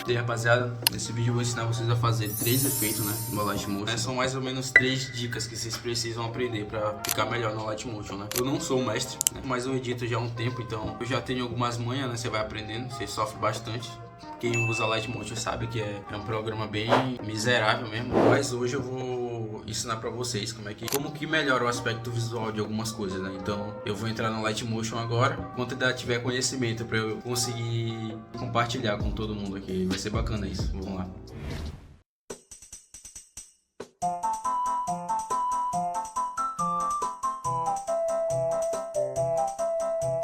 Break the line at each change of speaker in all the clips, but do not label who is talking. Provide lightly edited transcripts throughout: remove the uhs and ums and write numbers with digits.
E aí, rapaziada, nesse vídeo eu vou ensinar vocês a fazer 3 efeitos, né, no Light Motion. São mais ou menos 3 dicas que vocês precisam aprender pra ficar melhor no Light Motion, né. Eu não sou um mestre, né, mas eu edito já há um tempo, então eu já tenho algumas manhas, né, você vai aprendendo, você sofre bastante. Quem usa Light Motion sabe que é um programa bem miserável mesmo, mas hoje eu vou ensinar pra vocês como que melhora o aspecto visual de algumas coisas, né? Então eu vou entrar no Light Motion agora, quando ainda tiver conhecimento pra eu conseguir compartilhar com todo mundo aqui. Vai ser bacana isso, vamos lá.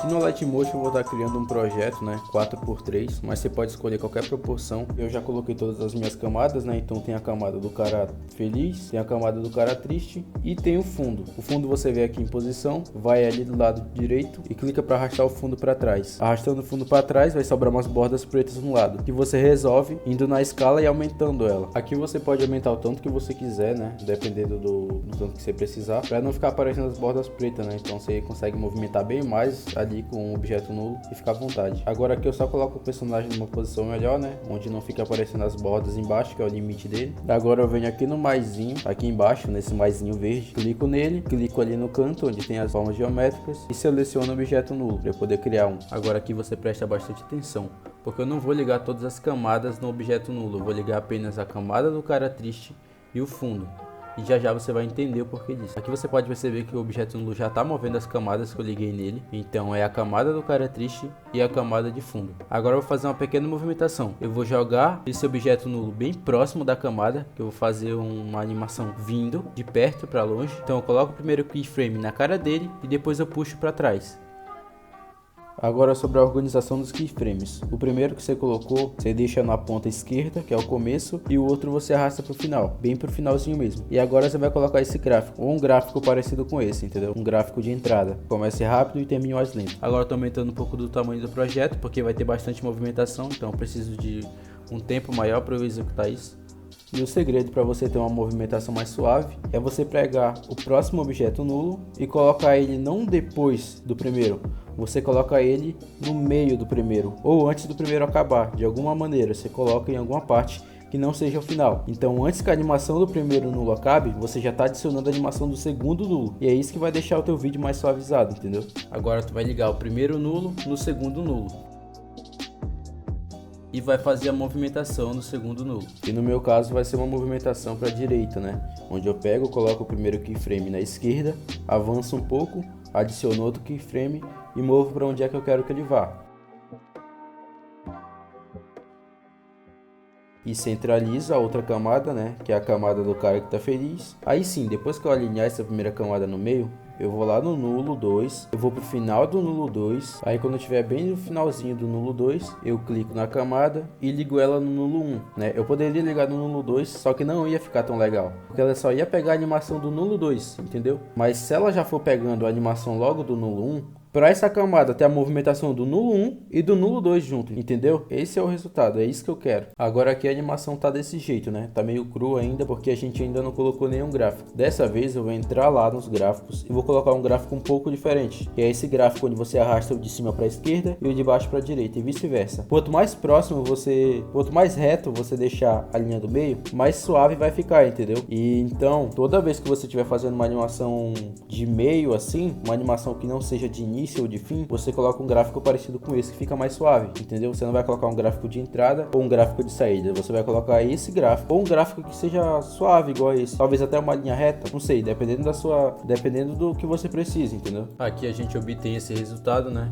Aqui no Light Motion eu vou estar criando um projeto, né, 4x3, mas você pode escolher qualquer proporção. Eu já coloquei todas as minhas camadas, né, então tem a camada do cara feliz, tem a camada do cara triste e tem o fundo. O fundo você vê aqui em posição, vai ali do lado direito e clica para arrastar o fundo para trás. Arrastando o fundo para trás vai sobrar umas bordas pretas no lado, que você resolve indo na escala e aumentando ela. Aqui você pode aumentar o tanto que você quiser, né, dependendo do tanto que você precisar, para não ficar aparecendo as bordas pretas, né, então você consegue movimentar bem mais ali com um objeto nulo e ficar à vontade. Agora aqui eu só coloco o personagem numa posição melhor, né, onde não fica aparecendo as bordas embaixo, que é o limite dele. Agora eu venho aqui no maisinho, aqui embaixo, nesse maisinho verde, clico nele, clico ali no canto onde tem as formas geométricas e seleciono o objeto nulo para eu poder criar um. Agora aqui você presta bastante atenção, porque eu não vou ligar todas as camadas no objeto nulo, eu vou ligar apenas a camada do cara triste e o fundo. E já já você vai entender o porquê disso. Aqui você pode perceber que o objeto nulo já está movendo as camadas que eu liguei nele. Então é a camada do cara triste e a camada de fundo. Agora eu vou fazer uma pequena movimentação. Eu vou jogar esse objeto nulo bem próximo da camada, que eu vou fazer uma animação vindo de perto para longe. Então eu coloco o primeiro keyframe na cara dele e depois eu puxo para trás. Agora sobre a organização dos keyframes. O primeiro que você colocou, você deixa na ponta esquerda, que é o começo, e o outro você arrasta para o final, bem para o finalzinho mesmo. E agora você vai colocar esse gráfico, ou um gráfico parecido com esse, entendeu? Um gráfico de entrada. Comece rápido e termine mais lento. Agora estou aumentando um pouco do tamanho do projeto, porque vai ter bastante movimentação, então eu preciso de um tempo maior para eu executar isso. E o segredo para você ter uma movimentação mais suave é você pegar o próximo objeto nulo e colocar ele não depois do primeiro, você coloca ele no meio do primeiro ou antes do primeiro acabar. De alguma maneira você coloca em alguma parte que não seja o final. Então antes que a animação do primeiro nulo acabe, você já está adicionando a animação do segundo nulo. E é isso que vai deixar o teu vídeo mais suavizado, entendeu? Agora tu vai ligar o primeiro nulo no segundo nulo e vai fazer a movimentação no segundo nulo. E no meu caso vai ser uma movimentação para a direita, né? Onde eu pego, coloco o primeiro keyframe na esquerda, avanço um pouco, adiciono outro keyframe e movo para onde é que eu quero que ele vá. E centralizo a outra camada, né? Que é a camada do cara que tá feliz. Aí sim, depois que eu alinhar essa primeira camada no meio, eu vou lá no nulo 2, eu vou pro final do nulo 2, aí quando eu estiver bem no finalzinho do nulo 2, eu clico na camada e ligo ela no nulo 1, né? Eu poderia ligar no nulo 2, só que não ia ficar tão legal, porque ela só ia pegar a animação do nulo 2, entendeu? Mas se ela já for pegando a animação logo do nulo 1, para essa camada ter a movimentação do nulo 1 e do nulo 2 junto, entendeu? Esse é o resultado, é isso que eu quero. Agora aqui a animação tá desse jeito, né? Tá meio cru ainda porque a gente ainda não colocou nenhum gráfico. Dessa vez eu vou entrar lá nos gráficos e vou colocar um gráfico um pouco diferente, que é esse gráfico onde você arrasta o de cima para a esquerda e o de baixo para a direita e vice-versa. Quanto mais próximo quanto mais reto você deixar a linha do meio, mais suave vai ficar, entendeu? E então, toda vez que você estiver fazendo uma animação de meio assim, uma animação que não seja de início ou de fim, você coloca um gráfico parecido com esse que fica mais suave, entendeu? Você não vai colocar um gráfico de entrada ou um gráfico de saída, você vai colocar esse gráfico ou um gráfico que seja suave igual esse, talvez até uma linha reta, não sei, dependendo do que você precisa, entendeu? Aqui a gente obtém esse resultado, né?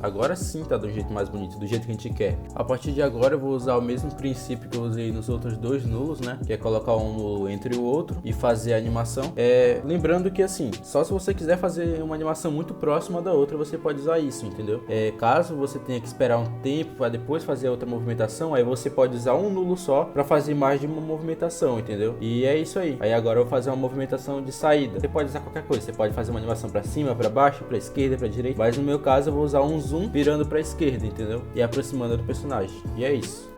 Agora sim tá do jeito mais bonito, do jeito que a gente quer. A partir de agora eu vou usar o mesmo princípio que eu usei nos outros dois nulos, né? Que é colocar um nulo entre o outro e fazer a animação. Lembrando que assim, só se você quiser fazer uma animação muito próxima da outra, você pode usar isso, entendeu? Caso você tenha que esperar um tempo para depois fazer a outra movimentação, aí você pode usar um nulo só para fazer mais de uma movimentação, entendeu? E é isso aí. Aí agora eu vou fazer uma movimentação de saída. Você pode usar qualquer coisa, você pode fazer uma animação para cima, para baixo, para esquerda, para direita, mas no meu caso eu vou usar um zoom virando para a esquerda, entendeu? E aproximando do personagem. E é isso.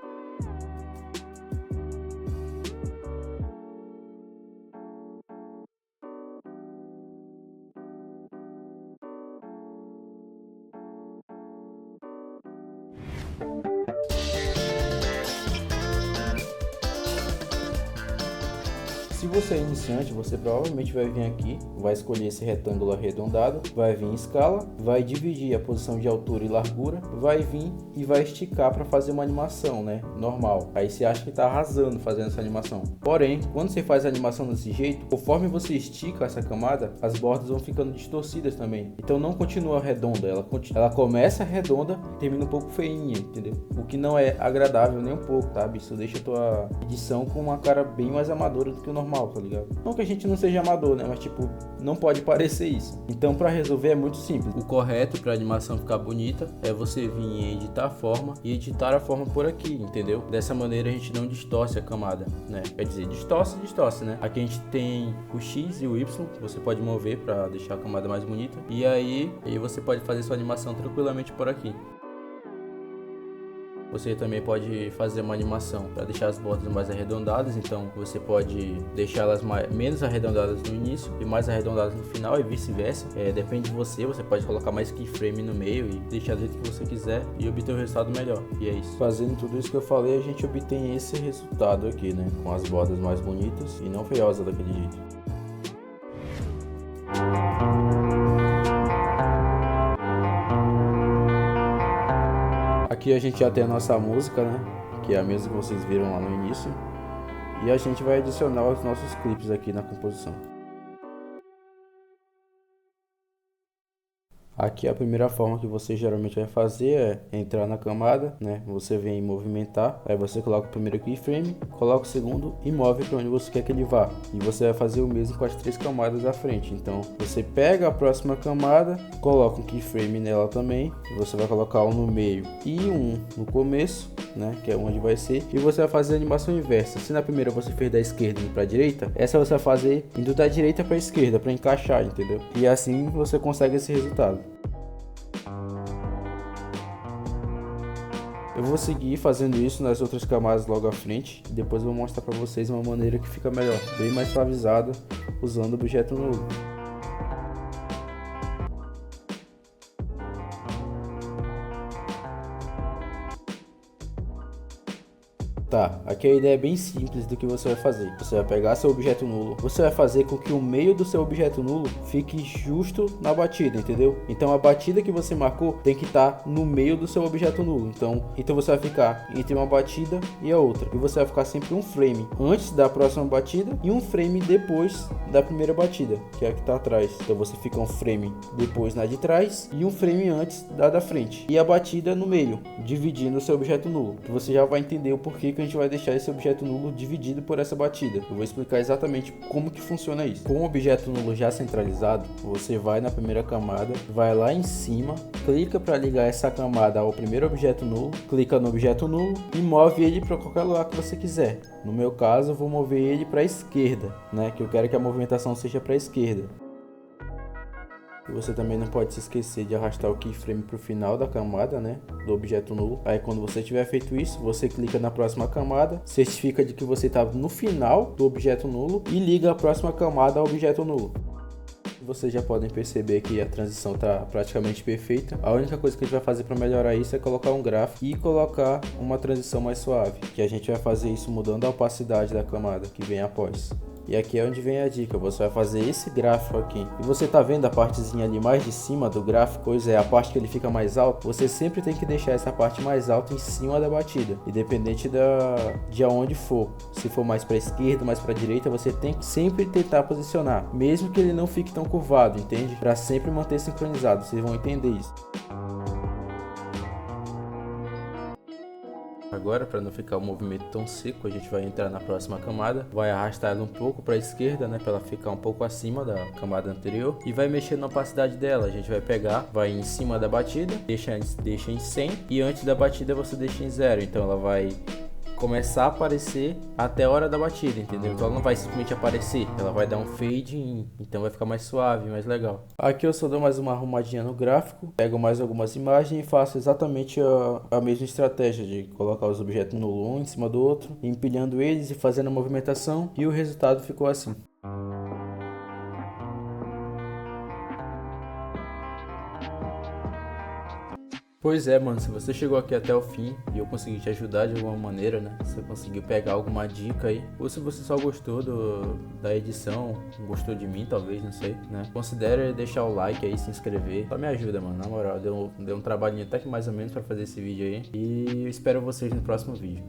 Se você é iniciante, você provavelmente vai vir aqui, vai escolher esse retângulo arredondado, vai vir em escala, vai dividir a posição de altura e largura, vai vir e vai esticar para fazer uma animação, né? Normal. Aí você acha que tá arrasando fazendo essa animação. Porém, quando você faz a animação desse jeito, conforme você estica essa camada, as bordas vão ficando distorcidas também. Então não continua redonda, ela começa redonda e termina um pouco feinha, entendeu? O que não é agradável nem um pouco, tá? Isso deixa a tua edição com uma cara bem mais amadora do que o normal, tá ligado? Não que a gente não seja amador, né? Mas tipo, não pode parecer isso. Então para resolver é muito simples. O correto para a animação ficar bonita é você vir em editar a forma e editar a forma por aqui, entendeu? Dessa maneira a gente não distorce a camada, né? Quer dizer, distorce, né? Aqui a gente tem o X e o Y, você pode mover para deixar a camada mais bonita. E aí você pode fazer sua animação tranquilamente por aqui. Você também pode fazer uma animação para deixar as bordas mais arredondadas, então você pode deixá-las menos arredondadas no início e mais arredondadas no final e vice-versa. Depende de você, você pode colocar mais keyframe no meio e deixar do jeito que você quiser e obter um resultado melhor. E é isso. Fazendo tudo isso que eu falei, a gente obtém esse resultado aqui, né? Com as bordas mais bonitas e não feiosas daquele jeito. Aqui a gente já tem a nossa música, né? Que é a mesma que vocês viram lá no início. E a gente vai adicionar os nossos clipes aqui na composição. Aqui a primeira forma que você geralmente vai fazer é entrar na camada, né? Você vem em movimentar, aí você coloca o primeiro keyframe, coloca o segundo e move para onde você quer que ele vá. E você vai fazer o mesmo com as 3 camadas à frente. Então você pega a próxima camada, coloca um keyframe nela também, você vai colocar um no meio e um no começo, né? Que é onde vai ser, e você vai fazer a animação inversa. Se na primeira você fez da esquerda indo para a direita, essa você vai fazer indo da direita para a esquerda para encaixar, entendeu? E assim você consegue esse resultado. Eu vou seguir fazendo isso nas outras camadas logo à frente e depois eu vou mostrar para vocês uma maneira que fica melhor, bem mais suavizada usando objeto nulo. Tá, aqui a ideia é bem simples do que você vai fazer. Você vai pegar seu objeto nulo, você vai fazer com que o meio do seu objeto nulo fique justo na batida, entendeu? Então a batida que você marcou tem que estar no meio do seu objeto nulo. Então você vai ficar entre uma batida e a outra. E você vai ficar sempre um frame antes da próxima batida e um frame depois da primeira batida, que é a que está atrás. Então você fica um frame depois na de trás e um frame antes da frente. E a batida no meio, dividindo o seu objeto nulo. Que você já vai entender o porquê que a gente vai deixar esse objeto nulo dividido por essa batida. Eu vou explicar exatamente como que funciona isso. Com o objeto nulo já centralizado, você vai na primeira camada, vai lá em cima, clica para ligar essa camada ao primeiro objeto nulo, clica no objeto nulo e move ele para qualquer lugar que você quiser. No meu caso, eu vou mover ele para a esquerda, né? Que eu quero que a movimentação seja para a esquerda. E você também não pode se esquecer de arrastar o keyframe para o final da camada, né, do objeto nulo. Aí quando você tiver feito isso, você clica na próxima camada, certifica de que você está no final do objeto nulo e liga a próxima camada ao objeto nulo. Vocês já podem perceber que a transição está praticamente perfeita. A única coisa que a gente vai fazer para melhorar isso é colocar um gráfico e colocar uma transição mais suave, que a gente vai fazer isso mudando a opacidade da camada que vem após. E aqui é onde vem a dica, você vai fazer esse gráfico aqui. E você tá vendo a partezinha ali mais de cima do gráfico, pois é, a parte que ele fica mais alto, você sempre tem que deixar essa parte mais alta em cima da batida, independente de aonde for. Se for mais para esquerda, mais para direita, você tem que sempre tentar posicionar, mesmo que ele não fique tão curvado, entende? Para sempre manter sincronizado, vocês vão entender isso. Agora, para não ficar o movimento tão seco, a gente vai entrar na próxima camada, vai arrastar ela um pouco para a esquerda, né, para ela ficar um pouco acima da camada anterior e vai mexer na opacidade dela. A gente vai pegar, vai em cima da batida, deixa em 100 e antes da batida você deixa em 0, então ela vai começar a aparecer até a hora da batida, entendeu? Então ela não vai simplesmente aparecer, ela vai dar um fade in, então vai ficar mais suave, mais legal. Aqui eu só dou mais uma arrumadinha no gráfico, pego mais algumas imagens e faço exatamente a mesma estratégia de colocar os objetos nulo um em cima do outro, empilhando eles e fazendo a movimentação, e o resultado ficou assim. Pois é, mano, se você chegou aqui até o fim e eu consegui te ajudar de alguma maneira, né? Se você conseguiu pegar alguma dica aí, ou se você só gostou da edição, gostou de mim, talvez, não sei, né? Considere deixar o like aí, se inscrever. Só me ajuda, mano, na moral, deu um trabalhinho até que mais ou menos pra fazer esse vídeo aí. E eu espero vocês no próximo vídeo.